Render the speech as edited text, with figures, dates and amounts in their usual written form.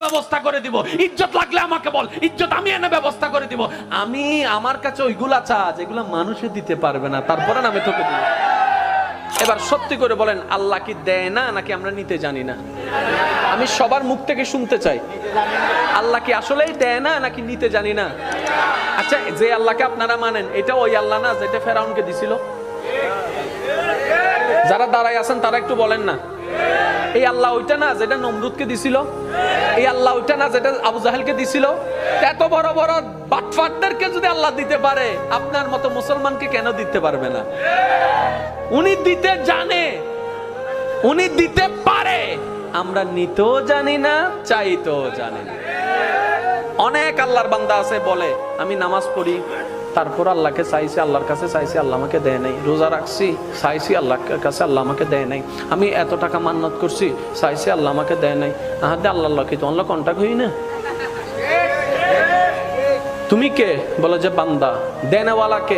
ব্যবস্থা করে দিব, ইজ্জত লাগলে আমাকে বল, ইজ্জত আমি এনে ব্যবস্থা করে দিব। আমি আমার কাছে ওইগুলা চা যেগুলা মানুষে দিতে পারবে না, তারপরে আমি তোকে দিব। এবার সত্যি করে বলেন, আল্লাহ কি দেয় না নাকি আমরা নিতে জানি না? আমি সবার মুখ থেকে শুনতে চাই, আল্লাহ কি আসলেই দেয় না নাকি নিতে জানি না? আচ্ছা, যে আল্লাহকে আপনারা মানেন, এটা ওই আল্লাহ না যেটা ফেরাউনকে দিছিল? যারা দাঁড়ায় আছেন তারা একটু বলেন না, এই আল্লাহ ওইটা না যেটা নমরুদকে দিছিল? এই আল্লাহ ওইটা না যেটা আবু জাহেলকে দিছিল? এত বড় বড় বাটফাটদেরকে যদি আল্লাহ দিতে পারে, আপনার মতো মুসলমানকে কেন দিতে পারবে না? উনি দিতে জানে, উনি দিতে পারে, আমরা নিতেও জানি না, চাইতেও জানি না। অনেক আল্লাহর বান্দা আছে বলে, আমি নামাজ পড়ি, তারপর আল্লাহকে চাইছি, আল্লাহর কাছে চাইছি, আল্লাহ আমাকে দেয় নাই। রোজা রাখছি, চাইছি আল্লাহর কাছে, আল্লাহ আমাকে দেয় নাই। আমি এত টাকা মান্নত করছি, চাইছি, আল্লাহ আমাকে দেয় নাই। আহাদে আল্লাহ কি তো আল্লাহ কন্টাক্ট হই না? তুমি কে? বলে যে বান্দা। দেনেওয়ালা কে?